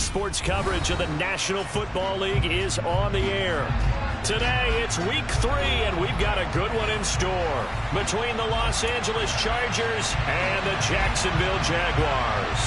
sports coverage of the National Football League is on the air. Today, it's Week 3, and we've got a good one in store between the Los Angeles Chargers and the Jacksonville Jaguars.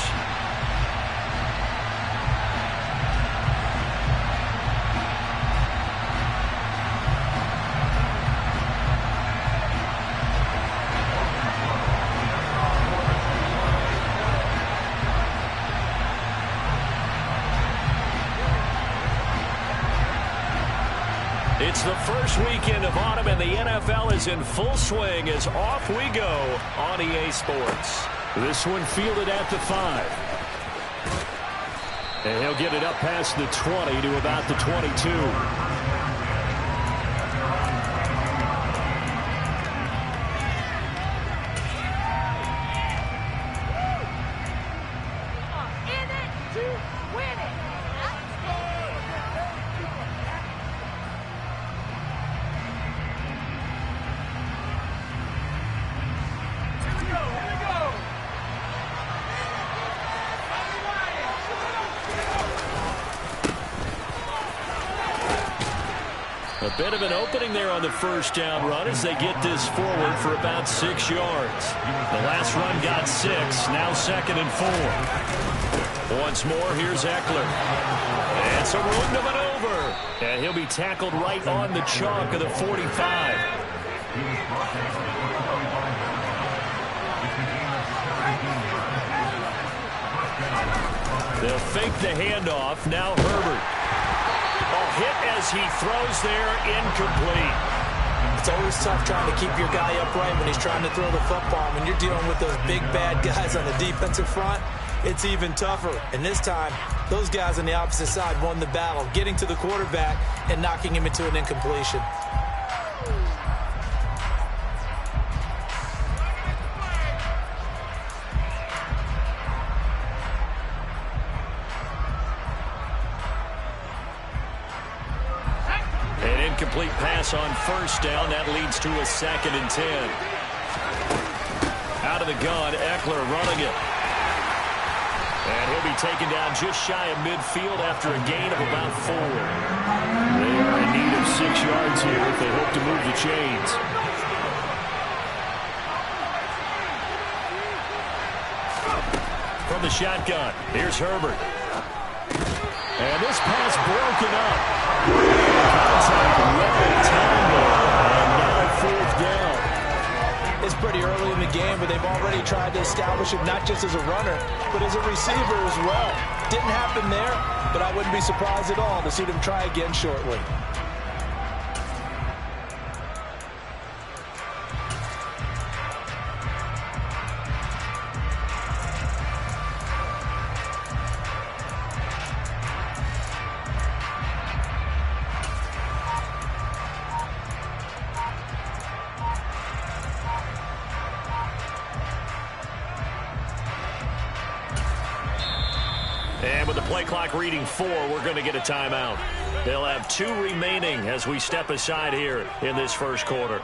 It's the first weekend of autumn, and the NFL is in full swing as off we go on EA Sports. This one fielded at the 5. And he'll get it up past the 20 to about the 22. A bit of an opening there on the first down run as they get this forward for about 6 yards. The last run got 6, now 2nd and 4. Once more, here's Eckler. And some room to maneuver. And he'll be tackled right on the chalk of the 45. They'll fake the handoff. Now Herbert. Hit as he throws there, incomplete. It's always tough trying to keep your guy upright when he's trying to throw the football. When you're dealing with those big bad guys on the defensive front, it's even tougher. And this time, those guys on the opposite side won the battle, getting to the quarterback and knocking him into an incompletion. Complete pass on first down. That leads to a 2nd and 10. Out of the gun, Eckler running it. And he'll be taken down just shy of midfield after a gain of about 4. They are in need of 6 yards here if they hope to move the chains. From the shotgun, here's Herbert. And this pass broken up. Contact right time there, and now 4th down. It's pretty early in the game, but they've already tried to establish him not just as a runner, but as a receiver as well. Didn't happen there, but I wouldn't be surprised at all to see them try again shortly. And with the play clock reading 4, we're going to get a timeout. They'll have 2 remaining as we step aside here in this first quarter.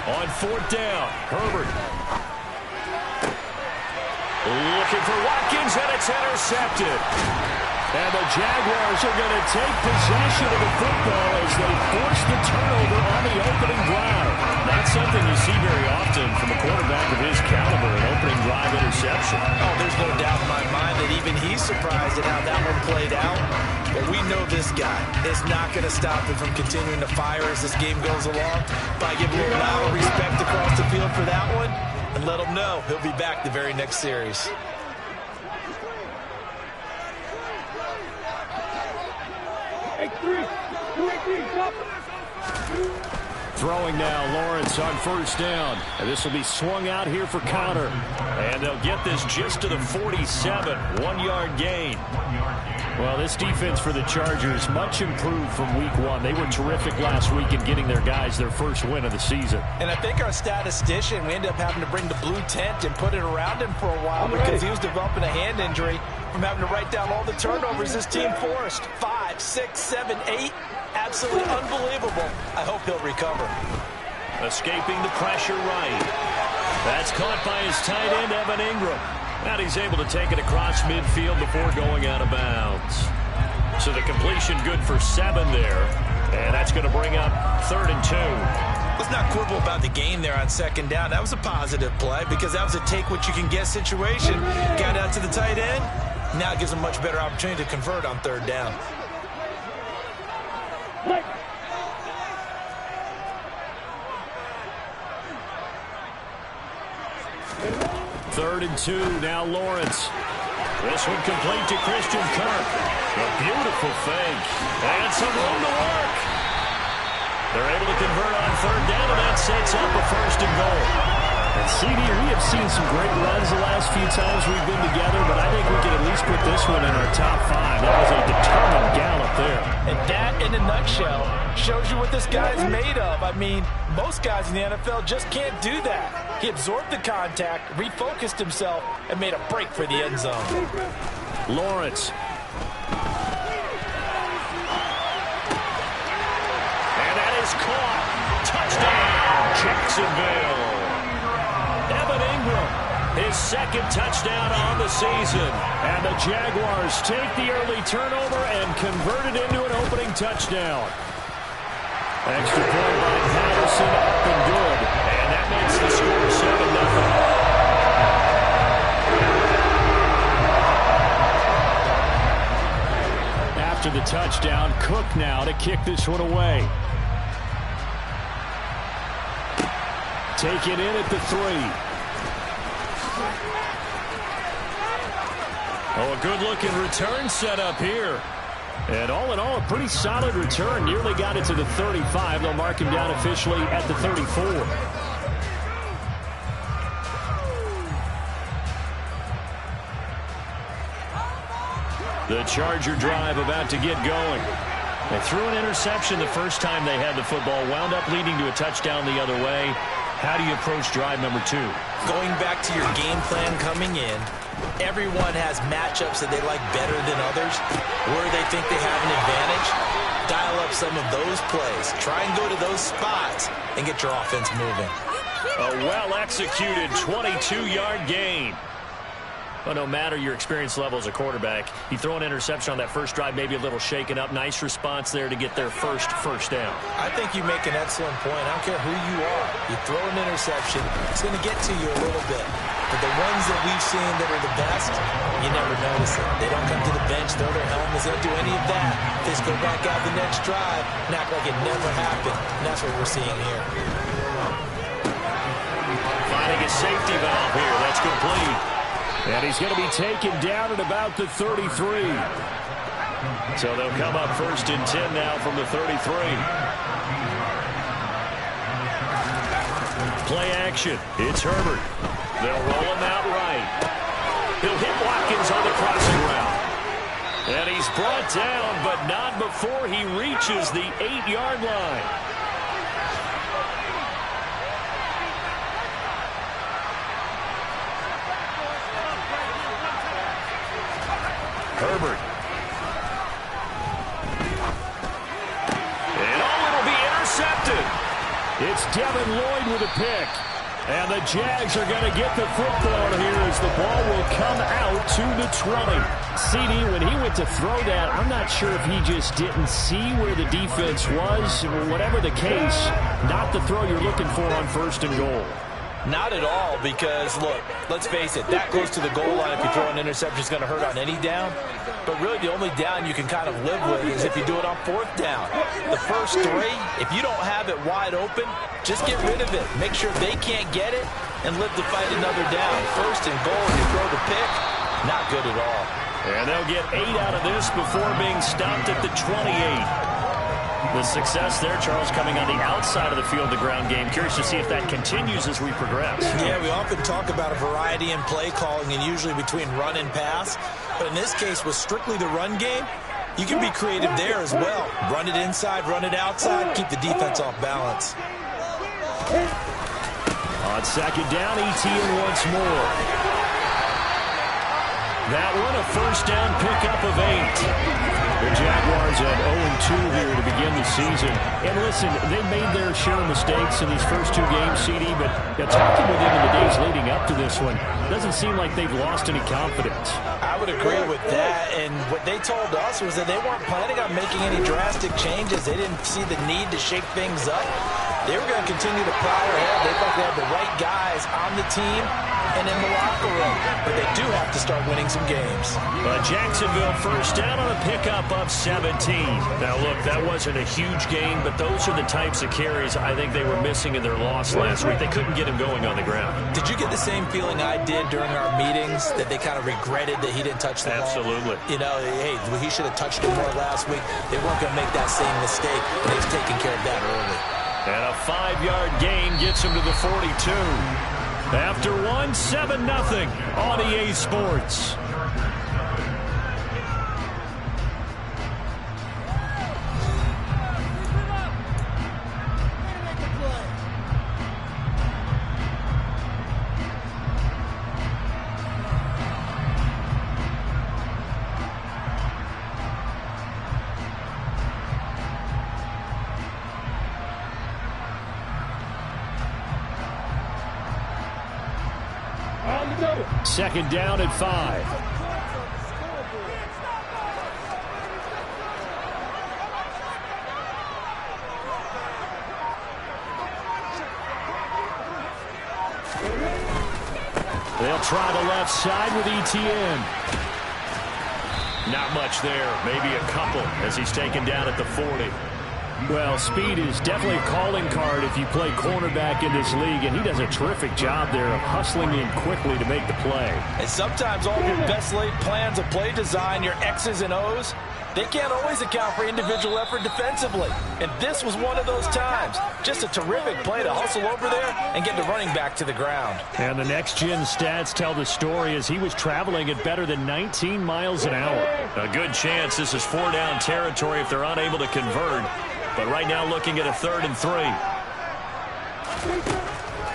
On 4th down, Herbert. Looking for Watkins, and it's intercepted. And the Jaguars are going to take possession of the football as they force the turnover on the opening drive. Not something you see very often from a quarterback of his caliber, an opening drive interception. Oh, there's no doubt in my mind that even he's surprised at how that one played out. But we know this guy is not going to stop him from continuing to fire as this game goes along. If I give a little nod of respect across the field for that one, and let him know he'll be back the very next series. Throwing now, Lawrence on first down. And this will be swung out here for counter. And they'll get this just to the 47. 1-yard gain. Well, this defense for the Chargers, much improved from week 1. They were terrific last week in getting their guys their first win of the season. And I think our statistician, we ended up having to bring the blue tent and put it around him for a while because he was developing a hand injury from having to write down all the turnovers this team forced. 5, 6, 7, 8. Absolutely unbelievable. I hope he'll recover. Escaping the pressure right. That's caught by his tight end, Evan Ingram. And he's able to take it across midfield before going out of bounds. So the completion good for 7 there. And that's going to bring up 3rd and 2. Let's not quibble about the gain there on second down. That was a positive play because that was a take-what-you-can-get situation. Got out to the tight end. Now it gives him a much better opportunity to convert on 3rd down. Third and 2, now Lawrence. This one complete to Christian Kirk. A beautiful fake. And some room to work. They're able to convert on 3rd down, and that sets up a 1st and goal. And CD, we have seen some great runs the last few times we've been together, but I think we can at least put this one in our top 5. That was a determined gallop there. And that, in a nutshell, shows you what this guy's made of. I mean, most guys in the NFL just can't do that. He absorbed the contact, refocused himself, and made a break for the end zone. Lawrence. And that is caught. Touchdown, Jacksonville. Evan Ingram, his 2nd touchdown on the season. And the Jaguars take the early turnover and convert it into an opening touchdown. Extra point by Patterson, up and good. And that makes the score 7-0. After the touchdown, Cook now to kick this one away. Taken in at the 3. Oh, a good-looking return set up here. And all in all, a pretty solid return. Nearly got it to the 35. They'll mark him down officially at the 34. The Charger drive about to get going. They threw an interception the first time they had the football, wound up leading to a touchdown the other way. How do you approach drive number 2? Going back to your game plan coming in, everyone has matchups that they like better than others. Where they think they have an advantage, dial up some of those plays. Try and go to those spots and get your offense moving. A well-executed 22-yard gain. Well, no matter your experience level as a quarterback, you throw an interception on that first drive, maybe a little shaken up. Nice response there to get their first down. I think you make an excellent point. I don't care who you are. You throw an interception, it's going to get to you a little bit. But the ones that we've seen that are the best, you never notice it. They don't come to the bench, throw their helmets, they don't do any of that. They just go back out the next drive and act like it never happened. And that's what we're seeing here. Finding a safety valve here. That's complete. And he's going to be taken down at about the 33. So they'll come up 1st and 10 now from the 33. Play action. It's Herbert. They'll roll him out right. He'll hit Watkins on the crossing route. And he's brought down, but not before he reaches the 8-yard line. Herbert. And it'll be intercepted. It's Devin Lloyd with a pick. And the Jags are going to get the football here as the ball will come out to the 20. CD, when he went to throw that, I'm not sure if he just didn't see where the defense was. Whatever the case, not the throw you're looking for on 1st and goal. Not at all, because, look, let's face it, that goes to the goal line. If you throw an interception, it's going to hurt on any down. But really, the only down you can kind of live with is if you do it on 4th down. The first 3, if you don't have it wide open, just get rid of it. Make sure they can't get it and live to fight another down. 1st and goal, you throw the pick, not good at all. And they'll get 8 out of this before being stopped at the 28. The success there, Charles, coming on the outside of the field, the ground game. Curious to see if that continues as we progress. Yeah, we often talk about a variety in play calling and usually between run and pass. But in this case, with strictly the run game, you can be creative there as well. Run it inside, run it outside, keep the defense off balance. On second down, Etienne once more. That one, a first down pickup of 8. The Jaguars at 0-2 here to begin the season. And listen, they made their share of mistakes in these first 2 games, CD, but talking with them in the days leading up to this one, doesn't seem like they've lost any confidence. I would agree with that, and what they told us was that they weren't planning on making any drastic changes. They didn't see the need to shake things up. They were going to continue to plow ahead. They thought they had the right guys on the team and in the locker room, but they do have to start winning some games. But Jacksonville first down on a pickup of 17. Now, look, that wasn't a huge gain, but those are the types of carries I think they were missing in their loss last week. They couldn't get him going on the ground. Did you get the same feeling I did during our meetings, that they kind of regretted that he didn't touch the ball? Absolutely. You know, hey, he should have touched it more last week. They weren't going to make that same mistake, and they've taken care of that early. And a 5-yard gain gets him to the 42. After 7-0 on EA Sports. Second down at 5. They'll try the left side with Etienne. Not much there. Maybe a couple as he's taken down at the 40. Well, speed is definitely a calling card if you play cornerback in this league, and he does a terrific job there of hustling in quickly to make the play. And sometimes all of your best laid plans of play design, your X's and O's, they can't always account for individual effort defensively. And this was one of those times. Just a terrific play to hustle over there and get the running back to the ground. And the next-gen stats tell the story as he was traveling at better than 19 miles an hour. A good chance this is 4-down territory if they're unable to convert. But right now looking at a 3rd and 3.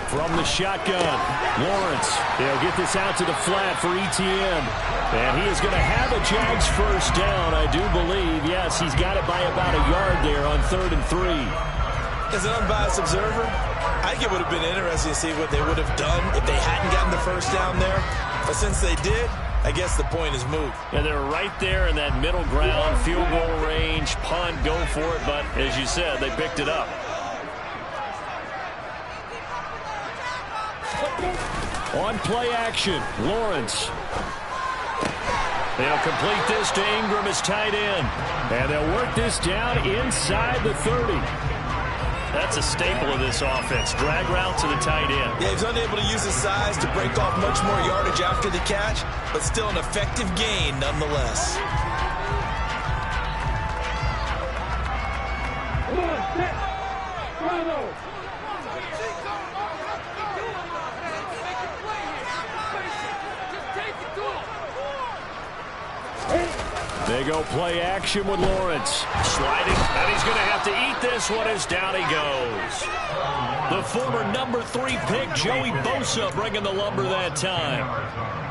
From the shotgun, Lawrence. They'll get this out to the flat for Etienne. And he is going to have a Jags first down, I do believe. Yes, he's got it by about a yard there on 3rd and 3. As an unbiased observer, I think it would have been interesting to see what they would have done if they hadn't gotten the first down there. But since they did, I guess the point is moot. And they're right there in that middle ground, field goal range, punt, go for it. But as you said, they picked it up. On play action, Lawrence. They'll complete this to Ingram as tight end. And they'll work this down inside the 30. That's a staple of this offense. Drag route to the tight end. Yeah, he's unable to use his size to break off much more yardage after the catch, but still an effective gain nonetheless. They go play action with Lawrence. Sliding, and he's going to have to eat this one as down he goes. The former number 3 pick, Joey Bosa, bringing the lumber that time.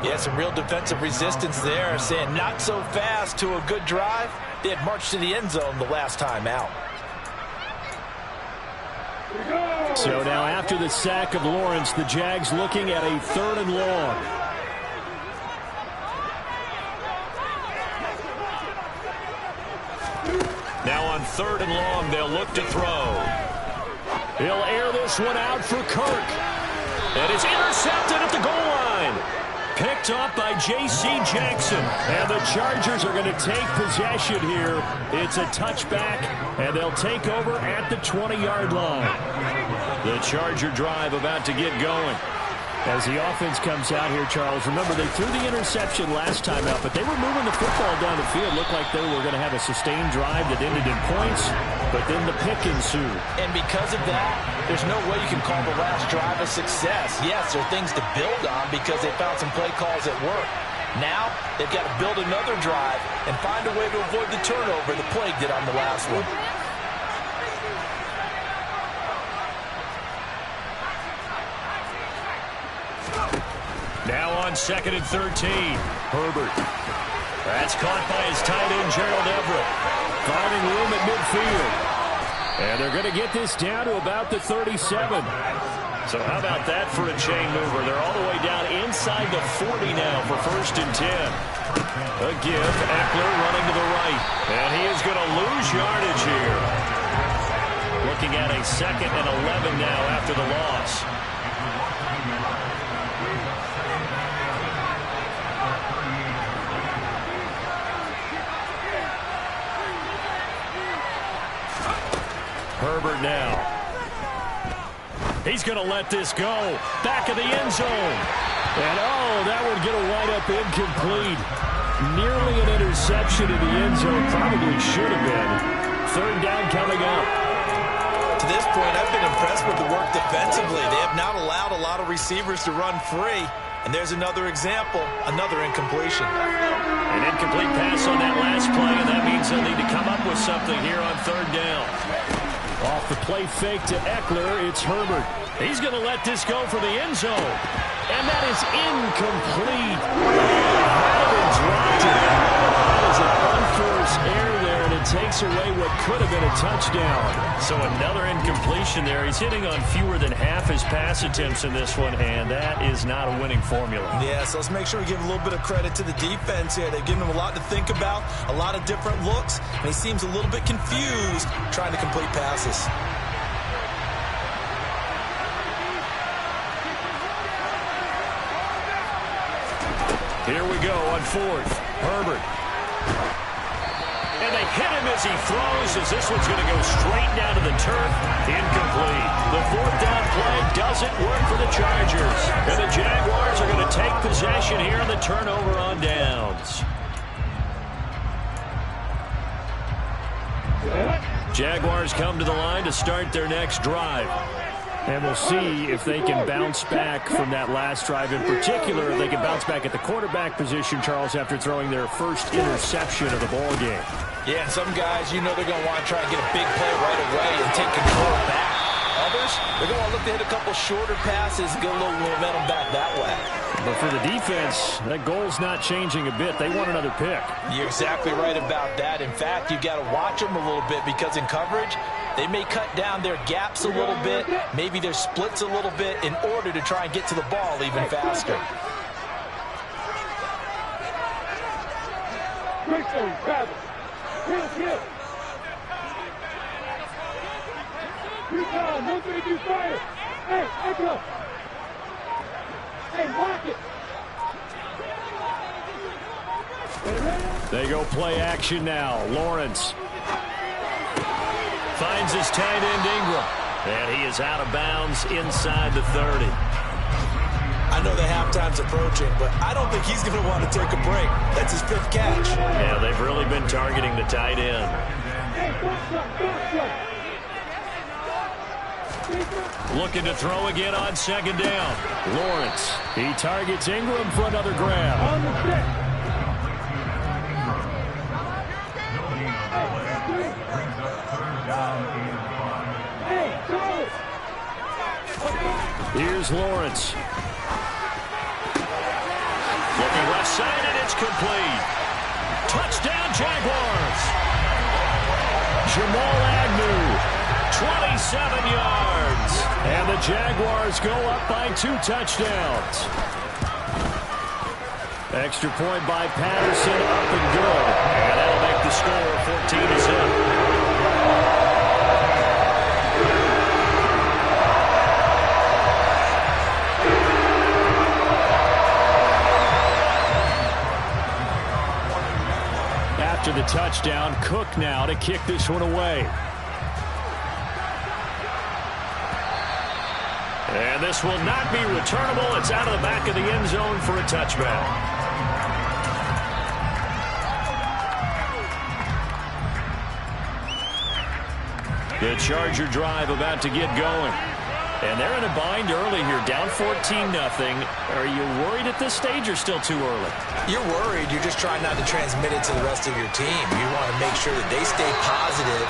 Yeah, some real defensive resistance there, saying not so fast to a good drive. They had marched to the end zone the last time out. So now after the sack of Lawrence, the Jags looking at a 3rd and long. Now on 3rd and long, they'll look to throw. He'll air this one out for Kirk. And it's intercepted at the goal line. Picked off by J.C. Jackson. And the Chargers are going to take possession here. It's a touchback, and they'll take over at the 20-yard line. The Charger drive about to get going. As the offense comes out here, Charles, remember they threw the interception last time out, but they were moving the football down the field. Looked like they were going to have a sustained drive that ended in points, but then the pick ensued. And because of that, there's no way you can call the last drive a success. Yes, there are things to build on because they found some play calls at work. Now, they've got to build another drive and find a way to avoid the turnover the plague did on the last one. Now on 2nd and 13. Herbert. That's caught by his tight end, Gerald Everett. Finding room at midfield. And they're going to get this down to about the 37. So how about that for a chain mover? They're all the way down inside the 40 now for 1st and 10. A give. Eckler running to the right. And he is going to lose yardage here. Looking at a 2nd and 11 now after the loss. Herbert now. He's going to let this go. Back of the end zone. And, that would get a wind-up incomplete. Nearly an interception in the end zone. Probably should have been. 3rd down coming up. To this point, I've been impressed with the work defensively. They have not allowed a lot of receivers to run free. And there's another example, another incompletion. An incomplete pass on that last play, and that means they'll need to come up with something here on 3rd down. Off the play fake to Eckler, it's Herbert. He's going to let this go for the end zone. And that is incomplete. Had been dropped. That is an unforced error there, and it takes away what could have been a touchdown. So another incompletion there. He's hitting on fewer than half his pass attempts in this one, and that is not a winning formula. Yeah, so let's make sure we give a little bit of credit to the defense here. They've given him a lot to think about, a lot of different looks, and he seems a little bit confused trying to complete passes. Here we go on 4th. Herbert. And they hit him as he throws, as this one's going to go straight down to the turf. Incomplete. The 4th down play doesn't work for the Chargers. And the Jaguars are going to take possession here on the turnover on downs. Jaguars come to the line to start their next drive. And we'll see if they can bounce back from that last drive. In particular, if they can bounce back at the quarterback position, Charles, after throwing their first interception of the ball game. Yeah, and some guys, they're going to want to try and get a big play right away and take control back. Others, they're going to look to hit a couple shorter passes and get a little momentum back that way. But for the defense, that goal's not changing a bit. They want another pick. You're exactly right about that. In fact, you've got to watch them a little bit because in coverage, they may cut down their gaps a little bit, maybe their splits a little bit in order to try and get to the ball even faster. Great zone, travel. Kill. Recon, 132 fire. Hey, Eckler. Hey, lock it. They go play action now. Lawrence finds his tight end Ingram. And he is out of bounds inside the 30. I know the halftime's approaching, but I don't think he's going to want to take a break. That's his 5th catch. Yeah, they've really been targeting the tight end. Looking to throw again on 2nd down. Lawrence. He targets Ingram for another grab. Here's Lawrence. Looking left side, and it's complete. Touchdown, Jaguars. Jamal Agnew, 27 yards. And the Jaguars go up by 2 touchdowns. Extra point by Patterson, up and good. And that'll make the score 14-0. After the touchdown, Cook now to kick this one away. And this will not be returnable. It's out of the back of the end zone for a touchback. The Charger drive about to get going. And they're in a bind early here, down 14-0. Are you worried at this stage or still too early? You're worried. You're just trying not to transmit it to the rest of your team. You want to make sure that they stay positive.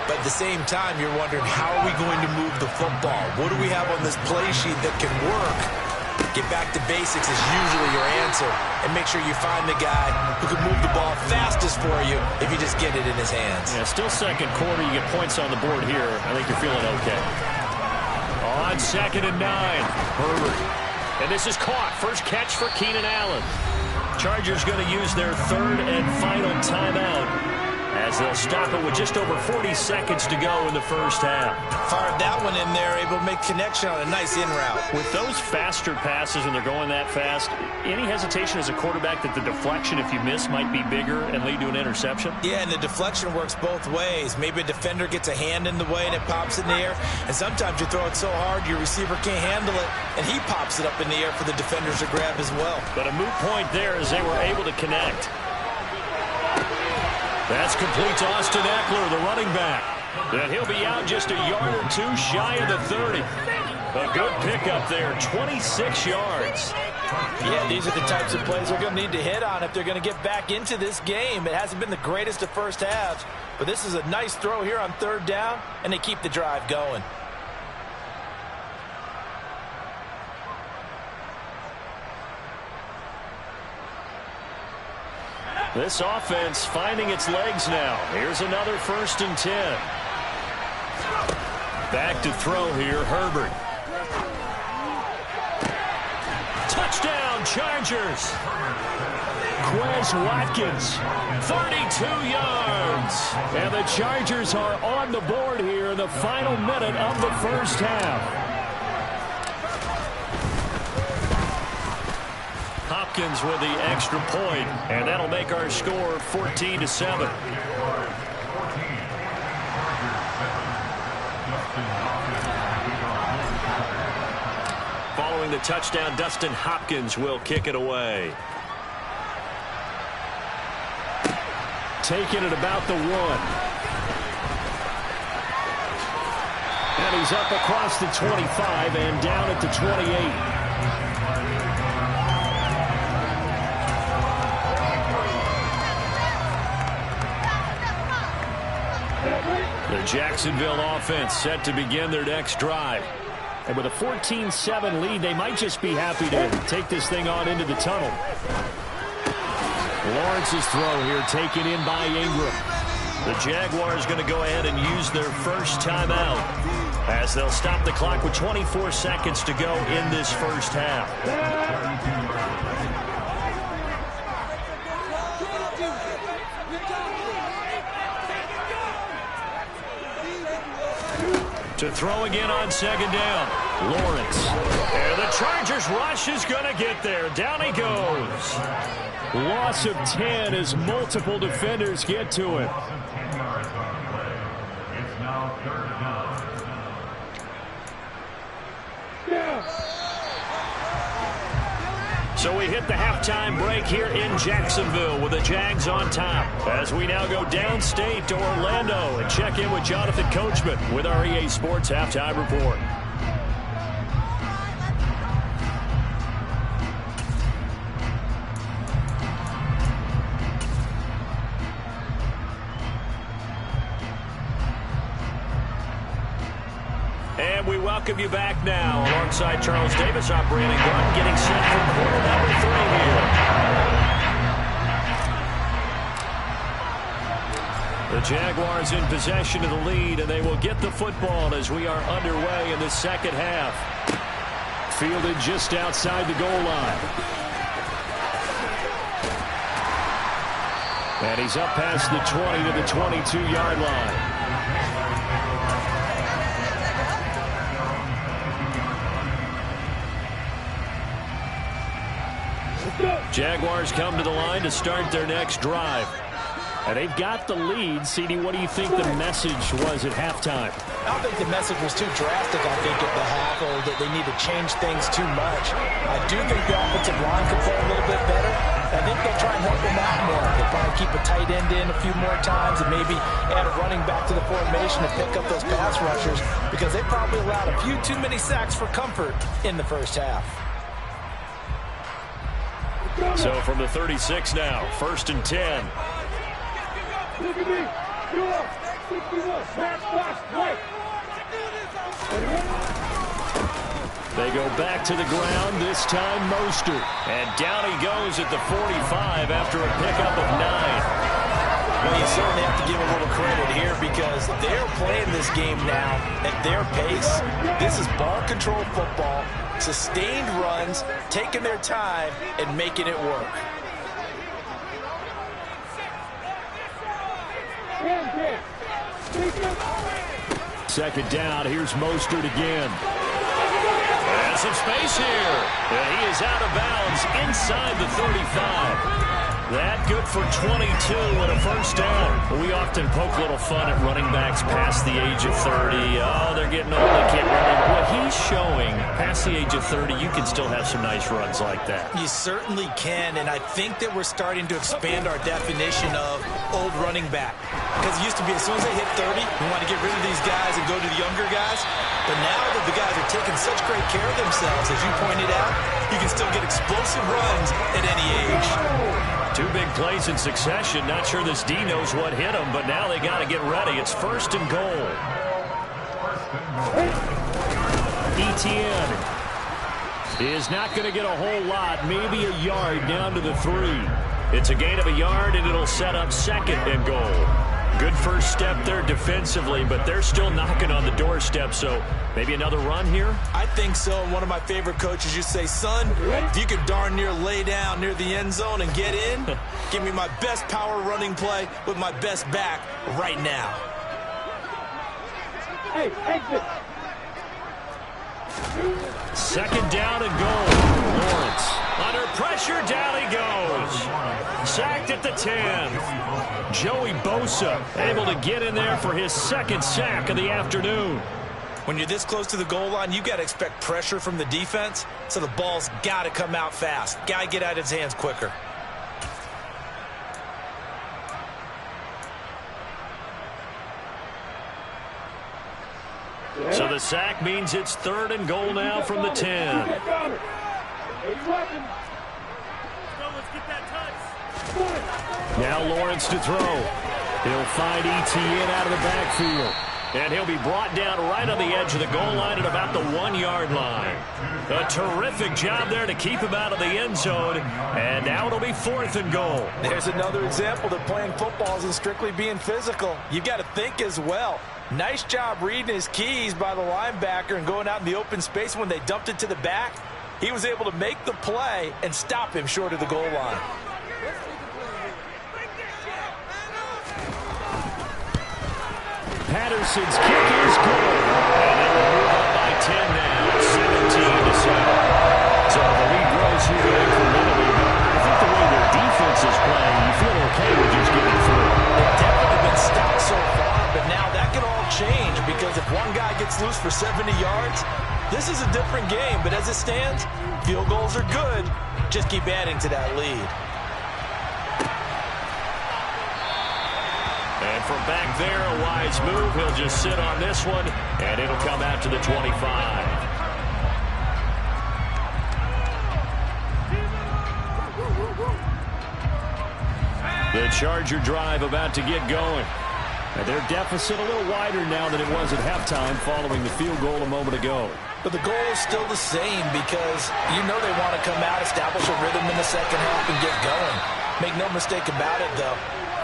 But at the same time, you're wondering, how are we going to move the football? What do we have on this play sheet that can work? Get back to basics is usually your answer. And make sure you find the guy who can move the ball fastest for you if you just get it in his hands. Yeah, still second quarter. You get points on the board here. I think you're feeling okay. On 2nd and 9, Herbert. And this is caught. First catch for Keenan Allen. Chargers going to use their 3rd and final timeout as they'll stop it with just over 40 seconds to go in the first half. Fired that one in there, able to make connection on a nice in route. With those faster passes and they're going that fast, any hesitation as a quarterback that the deflection, if you miss, might be bigger and lead to an interception? Yeah, and the deflection works both ways. Maybe a defender gets a hand in the way and it pops in the air. And sometimes you throw it so hard your receiver can't handle it, and he pops it up in the air for the defenders to grab as well. But a moot point there as they were able to connect. That's complete to Austin Eckler, the running back. And he'll be out just a yard or two shy of the 30. A good pickup there, 26 yards. Yeah, these are the types of plays they're going to need to hit on if they're going to get back into this game. It hasn't been the greatest of first halves, but this is a nice throw here on 3rd down, and they keep the drive going. This offense finding its legs now. Here's another 1st and 10. Back to throw here, Herbert. Touchdown, Chargers. Quez Watkins, 32 yards. And the Chargers are on the board here in the final minute of the first half. Hopkins with the extra point, and that'll make our score 14-7. Following the touchdown, Dustin Hopkins will kick it away. Taking it about the 1. And he's up across the 25 and down at the 28. The Jacksonville offense set to begin their next drive. And with a 14-7 lead, they might just be happy to take this thing on into the tunnel. Lawrence's throw here taken in by Ingram. The Jaguars going to go ahead and use their first timeout as they'll stop the clock with 24 seconds to go in this first half. To throw again on 2nd down. Lawrence. And the Chargers rush is going to get there. Down he goes. Loss of 10 as multiple defenders get to him. It's now 3rd down. So we hit the halftime break here in Jacksonville with the Jags on top. As we now go downstate to Orlando and check in with Jonathan Coachman with our EA Sports Halftime Report. And we welcome you back now alongside Charles Davis. I'm Brandon Gunn getting set for quarter number 3 here. The Jaguars in possession of the lead, and they will get the football as we are underway in the second half. Fielded just outside the goal line. And he's up past the 20 to the 22-yard line. Jaguars come to the line to start their next drive. And they've got the lead. CD, what do you think the message was at halftime? I don't think the message was too drastic, I think, at the half, or that they need to change things too much. I do think the offensive line could play a little bit better. I think they'll try and help them out more. They'll probably keep a tight end in a few more times and maybe add a running back to the formation to pick up those pass rushers, because they probably allowed a few too many sacks for comfort in the first half. So from the 36 now, 1st and 10. Look at me. Go up. 61. Pass, box, right. They go back to the ground, this time Mostert. And down he goes at the 45 after a pickup of 9. Well, you certainly have to give a little credit here, because they're playing this game now at their pace. This is ball control football, sustained runs, taking their time and making it work. Second down, here's Mostert again. Has some space here. And he is out of bounds inside the 35. That good for 22 and a first down. We often poke a little fun at running backs past the age of 30. Oh, they're getting old, they can't run it. What he's showing, past the age of 30, you can still have some nice runs like that. You certainly can, and I think that we're starting to expand our definition of old running back. Because it used to be as soon as they hit 30, we want to get rid of these guys and go to the younger guys. But now that the guys are taking such great care of themselves, as you pointed out, you can still get explosive runs at any age. 2 big plays in succession. Not sure this D knows what hit him, but now they got to get ready. It's 1st and goal. Etienne is not going to get a whole lot, maybe a yard down to the 3. It's a gain of a yard, and it'll set up 2nd and goal. Good first step there defensively, but they're still knocking on the doorstep, so maybe another run here? I think so. One of my favorite coaches used to say, son, if you could darn near lay down near the end zone and get in, give me my best power running play with my best back right now. Hey, exit. 2nd down and goal. Lawrence under pressure, down he goes. Sacked at the 10. Joey Bosa able to get in there for his 2nd sack of the afternoon. When you're this close to the goal line, you got to expect pressure from the defense, so the ball's got to come out fast. Got to get out of his hands quicker. So the sack means it's 3rd and goal now from the 10. Now Lawrence to throw. He'll find Etienne out of the backfield. And he'll be brought down right on the edge of the goal line at about the 1-yard line. A terrific job there to keep him out of the end zone. And now it'll be 4th and goal. There's another example that playing football isn't strictly being physical. You've got to think as well. Nice job reading his keys by the linebacker and going out in the open space. When they dumped it to the back, he was able to make the play and stop him short of the goal line. Patterson's kick is good. And they will move up by 10 now, 17-7. So the lead grows here incrementally. I think the way their defense is playing, you feel okay with just getting through. They've definitely been stout so far, but now that can all change, because if one guy gets loose for 70 yards, this is a different game. But as it stands, field goals are good. Just keep adding to that lead. And from back there, a wise move. He'll just sit on this one, and it'll come out to the 25. The Charger drive about to get going. And their deficit a little wider now than it was at halftime following the field goal a moment ago. But the goal is still the same, because you know they want to come out, establish a rhythm in the second half, and get going. Make no mistake about it, though.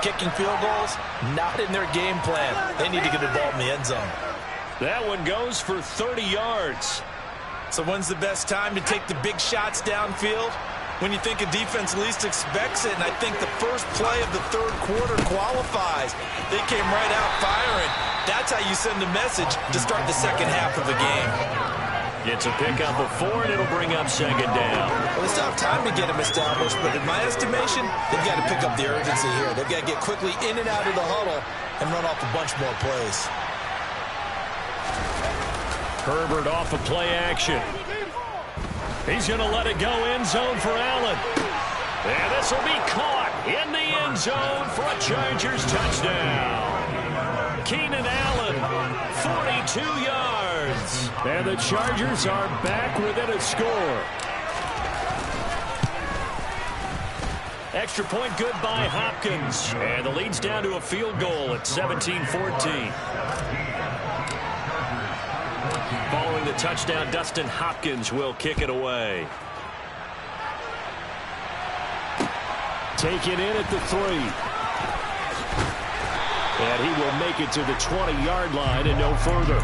Kicking field goals, not in their game plan. They need to get the ball in the end zone. That one goes for 30 yards. So when's the best time to take the big shots downfield? When you think a defense least expects it, and I think the first play of the 3rd quarter qualifies. They came right out firing. That's how you send a message to start the second half of the game. Gets a pickup of 4, and it'll bring up second down. Well, they still have time to get him established, but in my estimation, they've got to pick up the urgency here. They've got to get quickly in and out of the huddle and run off a bunch more plays. Herbert off of play action. He's going to let it go end zone for Allen. And this will be caught in the end zone for a Chargers touchdown. Keenan Allen, 42 yards. And the Chargers are back within a score. Extra point good by Hopkins. And the lead's down to a field goal at 17-14. Following the touchdown, Dustin Hopkins will kick it away. Taken in at the 3. And he will make it to the 20-yard line and no further.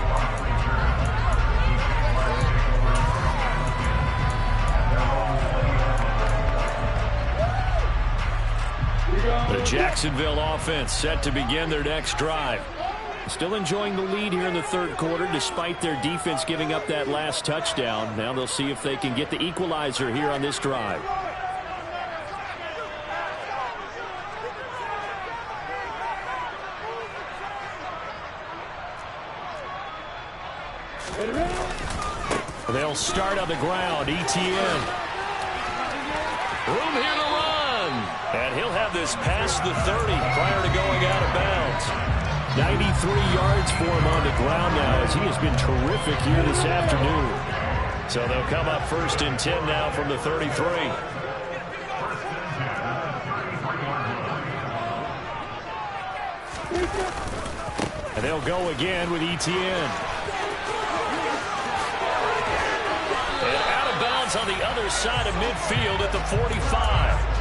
The Jacksonville offense set to begin their next drive. Still enjoying the lead here in the third quarter despite their defense giving up that last touchdown. Now they'll see if they can get the equalizer here on this drive. They'll start on the ground. Etienne. Room here to run. And he'll have this past the 30 prior to going out of bounds. 93 yards for him on the ground now as he has been terrific here this afternoon. So they'll come up 1st and 10 now from the 33. And they'll go again with Etienne. And out of bounds on the other side of midfield at the 45.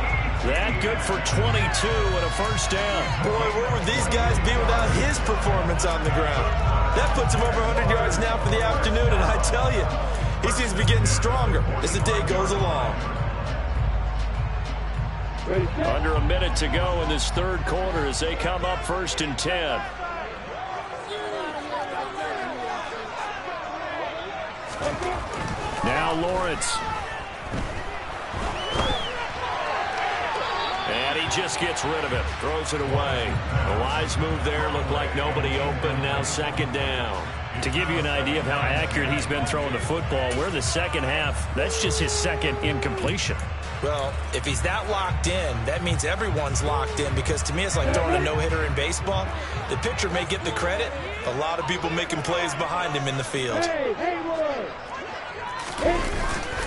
That good for 22 and a first down. Boy, where would these guys be without his performance on the ground? That puts him over 100 yards now for the afternoon, and I tell you, he seems to be getting stronger as the day goes along. Under a minute to go in this third quarter as they come up 1st and 10. Now Lawrence. And he just gets rid of it. Throws it away. A wise move there. Looked like nobody open. Now 2nd down. To give you an idea of how accurate he's been throwing the football, we're the second half. That's just his second incompletion. Well, if he's that locked in, that means everyone's locked in, because to me it's like throwing a no-hitter in baseball. The pitcher may get the credit. A lot of people making plays behind him in the field.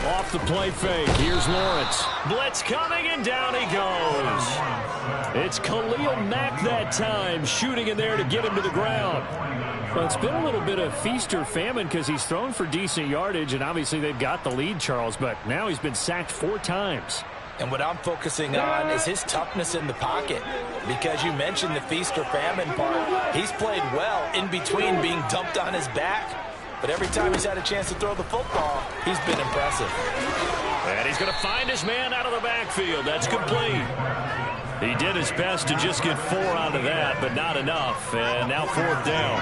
Off the play fake. Here's Lawrence. Blitz coming, and down he goes. It's Khalil Mack that time, shooting in there to get him to the ground. Well, it's been a little bit of feast or famine because he's thrown for decent yardage, and obviously they've got the lead, Charles, but now he's been sacked 4 times. And what I'm focusing on is his toughness in the pocket, because you mentioned the feast or famine part. He's played well in between being dumped on his back, but every time he's had a chance to throw the football, he's been impressive. And he's going to find his man out of the backfield. That's complete. He did his best to just get 4 out of that, but not enough. And now 4th down.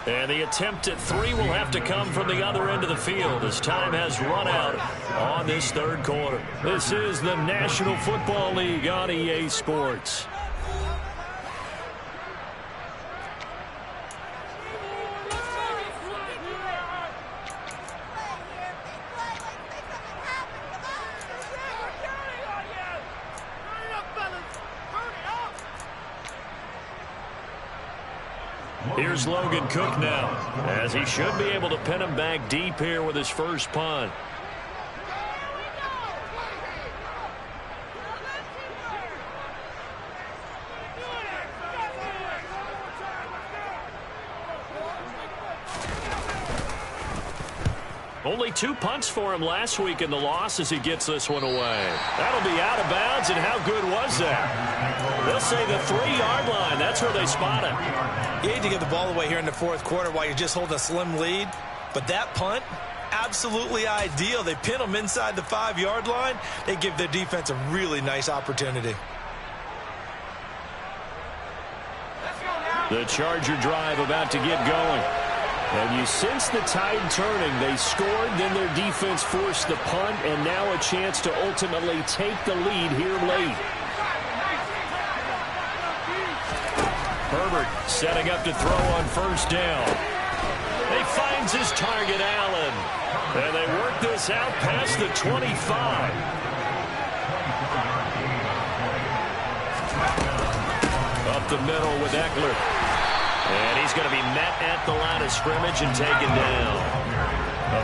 And the attempt at 3 will have to come from the other end of the field as time has run out on this third quarter. This is the National Football League on EA Sports. Here's Logan Cook now, as he should be able to pin him back deep here with his first punt. Only 2 punts for him last week in the loss as he gets this one away. That'll be out of bounds, and how good was that? They'll say the 3-yard line. That's where they spot him. You hate to get the ball away here in the fourth quarter while you're just holding a slim lead, but that punt, absolutely ideal. They pin them inside the 5-yard line. They give their defense a really nice opportunity. The Charger drive about to get going. And you sense the tide turning. They scored, then their defense forced the punt, and now a chance to ultimately take the lead here late. Herbert setting up to throw on first down. He finds his target, Allen. And they work this out past the 25. Up the middle with Eckler. And he's going to be met at the line of scrimmage and taken down.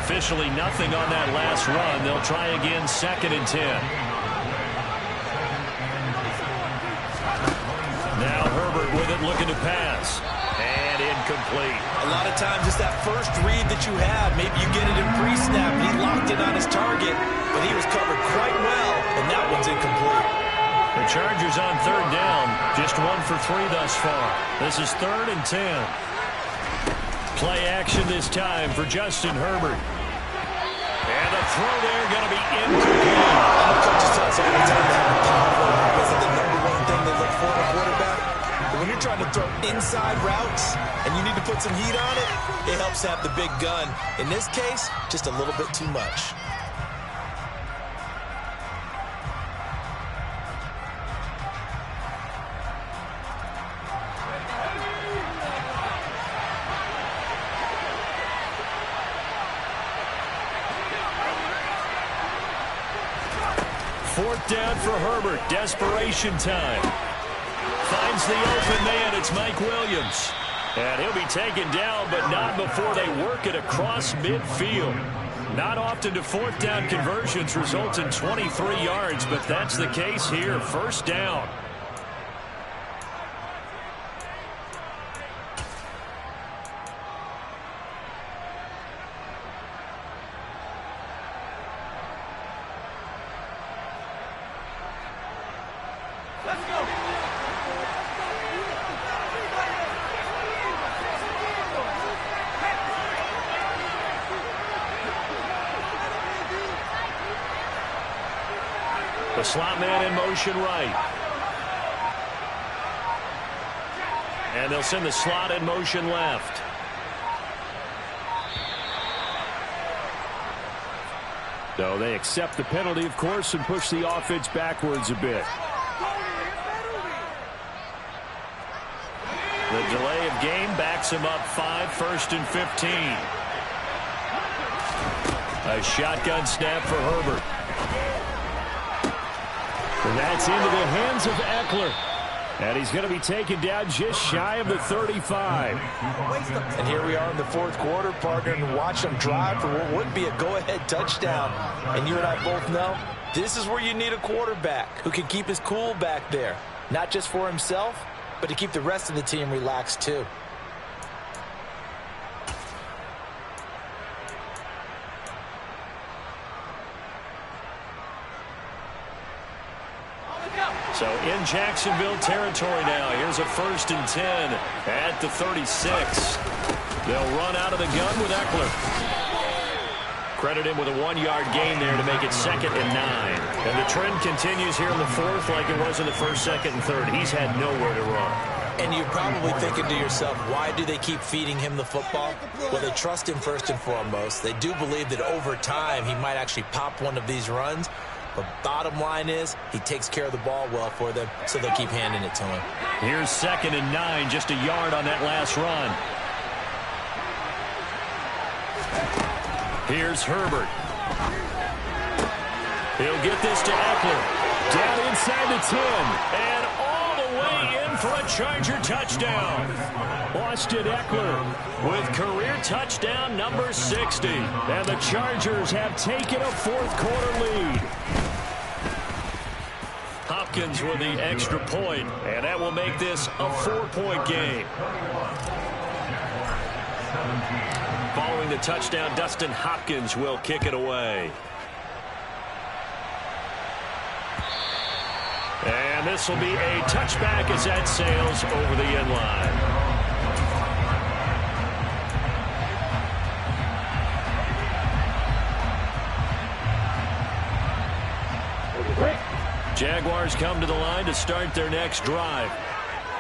Officially nothing on that last run. They'll try again, 2nd and 10. Now Herbert with it, looking to pass. And incomplete. A lot of times it's that first read that you have. Maybe you get it in pre-snap, and he locked it on his target, but he was covered quite well, and that one's incomplete. The Chargers on 3rd down, just 1 for 3 thus far. This is 3rd and 10. Play action this time for Justin Herbert. And the throw there going to be incomplete. Coaches tell us all the time to have a powerful arm. This is the #1 thing they look for in a quarterback. But when you're trying to throw inside routes and you need to put some heat on it, it helps have the big gun. In this case, just a little bit too much. Fourth down for Herbert. Desperation time. Finds the open man. It's Mike Williams. And he'll be taken down, but not before they work it across midfield. Not often do 4th down conversions result in 23 yards, but that's the case here. 1st down. The slot man in motion right. And they'll send the slot in motion left. So they accept the penalty, of course, and push the offense backwards a bit. The delay of game backs him up 5, 1st and 15. A shotgun snap for Herbert. And that's into the hands of Eckler. And he's going to be taken down just shy of the 35. And here we are in the 4th quarter, partner, and watch them drive for what would be a go-ahead touchdown. And you and I both know this is where you need a quarterback who can keep his cool back there. Not just for himself, but to keep the rest of the team relaxed too. So in Jacksonville territory now. Here's a 1st and 10 at the 36. They'll run out of the gun with Eckler. Credit him with a 1-yard gain there to make it 2nd and 9. And the trend continues here in the 4th like it was in the 1st, 2nd, and 3rd. He's had nowhere to run. And you're probably thinking to yourself, why do they keep feeding him the football? Well, they trust him first and foremost. They do believe that over time he might actually pop one of these runs. But bottom line is, he takes care of the ball well for them, so they'll keep handing it to him. Here's 2nd and 9, just a yard on that last run. Here's Herbert. He'll get this to Eckler. Down inside the 10. And all the way in for a Charger touchdown. Austin Eckler with career touchdown number 60. And the Chargers have taken a 4th quarter lead. Hopkins with the extra point, and that will make this a 4-point game. Following the touchdown, Dustin Hopkins will kick it away. And this will be a touchback as that sails over the end line. Jaguars come to the line to start their next drive.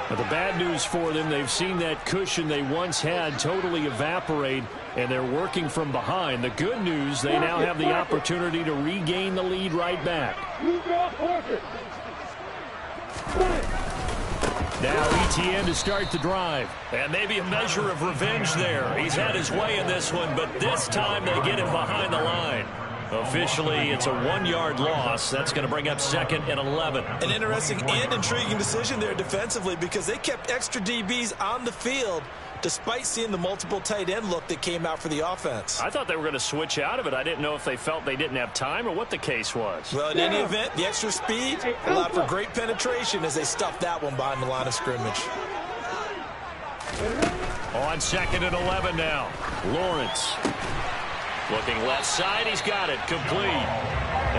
But the bad news for them, they've seen that cushion they once had totally evaporate, and they're working from behind. The good news, they now have the opportunity to regain the lead right back. Now ETN to start the drive. And maybe a measure of revenge there. He's had his way in this one, but this time they get him behind the line. Officially, it's a 1-yard loss. That's going to bring up 2nd and 11. An interesting and intriguing decision there defensively because they kept extra DBs on the field despite seeing the multiple tight end look that came out for the offense. I thought they were going to switch out of it. I didn't know if they felt they didn't have time or what the case was. Well, in any event, the extra speed allowed for great penetration as they stuffed that one behind the line of scrimmage. On 2nd and 11 now. Lawrence. Looking left side, he's got it, complete.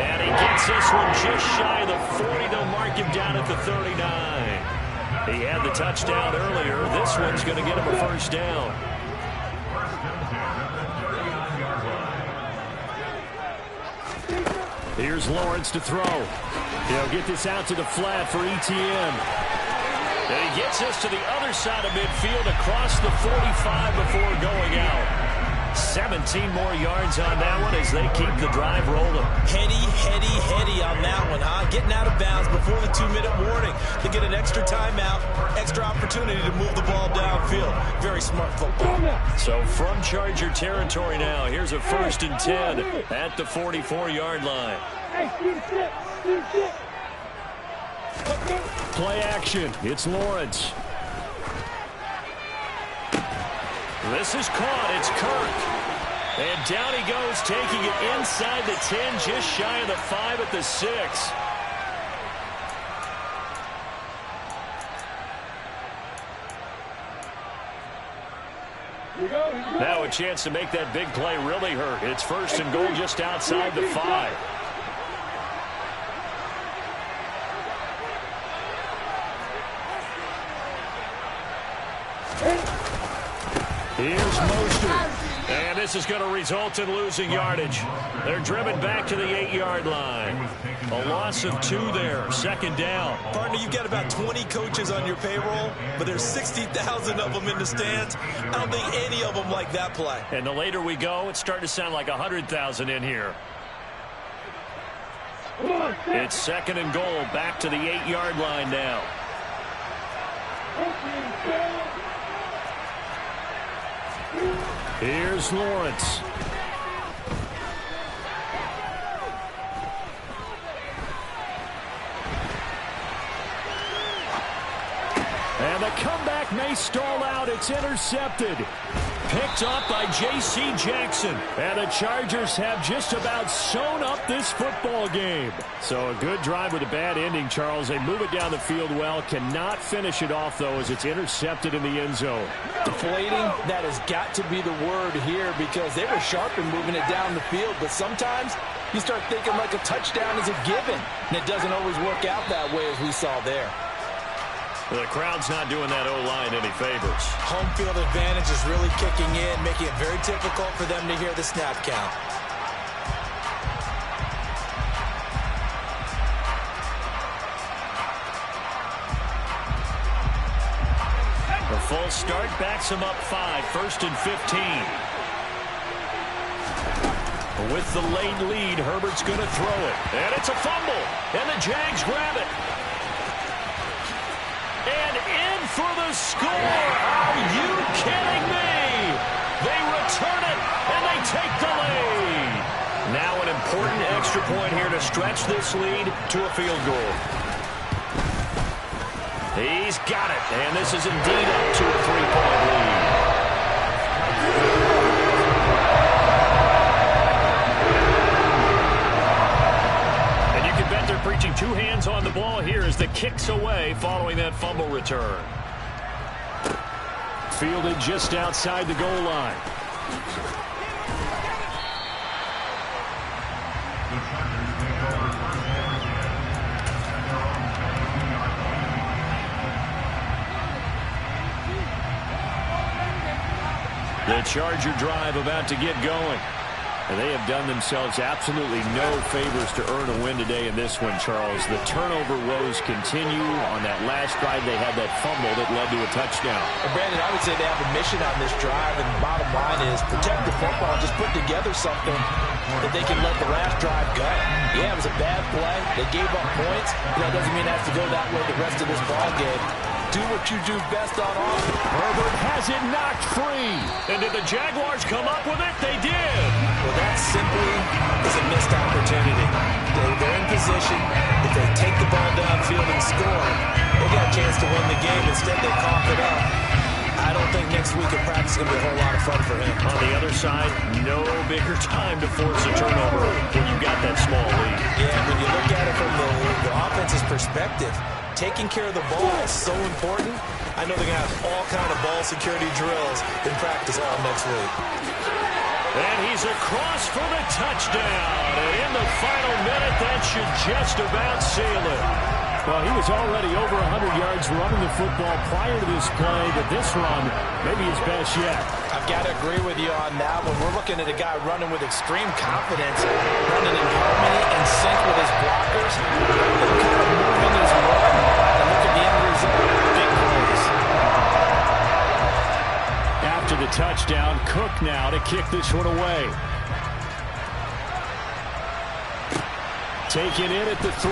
And he gets this one just shy of the 40. They'll mark him down at the 39. He had the touchdown earlier. This one's going to get him a first down. Here's Lawrence to throw. He'll get this out to the flat for ETN. And he gets this to the other side of midfield across the 45 before going out. 17 more yards on that one as they keep the drive rolling. Heady on that one, huh? Getting out of bounds before the 2-minute warning to get an extra timeout, extra opportunity to move the ball downfield. Very smart football. So from Charger territory now, here's a 1st and 10 at the 44-yard line. Play action. It's Lawrence. This is caught. It's Kirk. And down he goes, taking it inside the 10, just shy of the 5 at the 6. Now a chance to make that big play really hurt. It's 1st and goal just outside the 5. Here's Mostert. And this is going to result in losing yardage. They're driven back to the 8-yard line. A loss of 2 there. 2nd down. Partner, you've got about 20 coaches on your payroll, but there's 60,000 of them in the stands. I don't think any of them like that play. And the later we go, it's starting to sound like 100,000 in here. It's 2nd and goal, back to the 8-yard line now. Here's Lawrence. And the comeback may stall out. It's intercepted. Picked up by J.C. Jackson. And the Chargers have just about sewn up this football game. So a good drive with a bad ending, Charles. They move it down the field well. Cannot finish it off, though, as it's intercepted in the end zone. Deflating, that has got to be the word here because they were sharp in moving it down the field. But sometimes you start thinking like a touchdown is a given. And it doesn't always work out that way as we saw there. The crowd's not doing that O-line any favors. Home field advantage is really kicking in, making it very difficult for them to hear the snap count. The full start backs him up 5, 1st and 15. With the late lead, Herbert's going to throw it. And it's a fumble. And the Jags grab it. And in for the score. Are you kidding me? They return it, and they take the lead. Now an important extra point here to stretch this lead to a field goal. He's got it, and this is indeed up to a 3-point lead. They're preaching 2 hands on the ball here as the kick's away following that fumble return. Fielded just outside the goal line. The Charger drive about to get going. And they have done themselves absolutely no favors to earn a win today in this one, Charles. The turnover woes continue. On that last drive, they had that fumble that led to a touchdown. And Brandon, I would say they have a mission on this drive, and the bottom line is protect the football, just put together something that they can let the last drive go. Yeah, it was a bad play. They gave up points. That doesn't mean it has to go that way the rest of this ball game. Do what you do best on offense. Herbert has it knocked free. And did the Jaguars come up with it? They did. Well, that simply is a missed opportunity. They're in position. If they take the ball downfield and score, they got a chance to win the game. Instead, they cough it up. I don't think next week in practice is going to be a whole lot of fun for him. On the other side, no bigger time to force a turnover when you've got that small lead. Yeah, when you look at it from the offense's perspective, taking care of the ball is so important. I know they're going to have all kind of ball security drills in practice all next week. And he's across for the touchdown. And in the final minute, that should just about seal it. Well, he was already over 100 yards running the football prior to this play, but this run may be his best yet. I've got to agree with you on that one. We're looking at a guy running with extreme confidence, running in harmony and sync with his blockers. They're kind of moving his run, and look at the end result. Big plays. After the touchdown, Cook now to kick this one away. Taken in at the 3.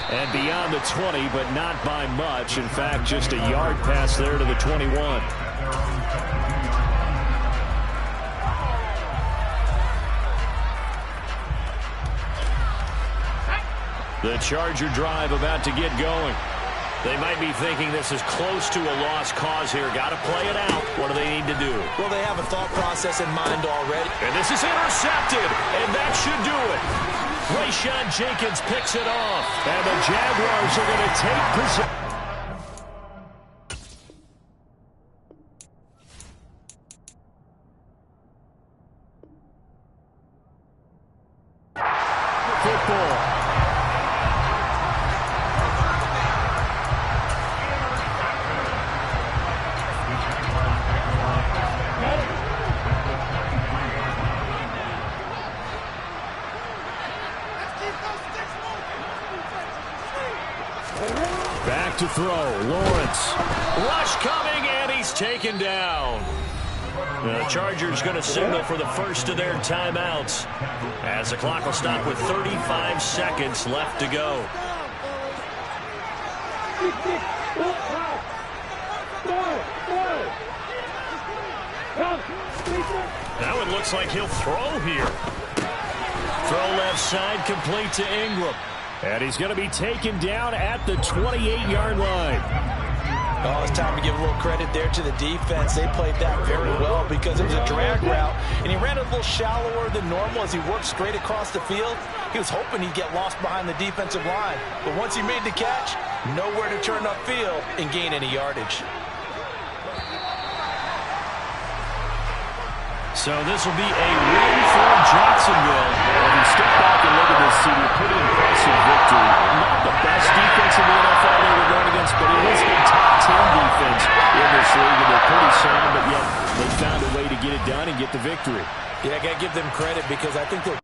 And beyond the 20, but not by much. In fact, just a yard pass there to the 21. The Charger drive about to get going. They might be thinking this is close to a lost cause here. Got to play it out. What do they need to do? Well, they have a thought process in mind already. And this is intercepted, and that should do it. Rayshawn Jenkins picks it off. And the Jaguars are going to take possession. Football. Back to throw. Lawrence. Rush coming, and he's taken down. The Chargers going to signal for the first of their timeouts as the clock will stop with 35 seconds left to go. Now it looks like he'll throw here. Throw left side, complete to Ingram. And he's going to be taken down at the 28-yard line. Oh, it's time to give a little credit there to the defense. They played that very well because it was a drag route, and he ran a little shallower than normal as he worked straight across the field. He was hoping he'd get lost behind the defensive line. But once he made the catch, nowhere to turn upfield and gain any yardage. So this will be a win for Jacksonville. If you step back and look at this team, a pretty impressive victory. Not the best defense in the NFL they were going against, but it is a top 10 defense in this league, and they're pretty sound, but yet they found a way to get it done and get the victory. Yeah, I got to give them credit because I think they're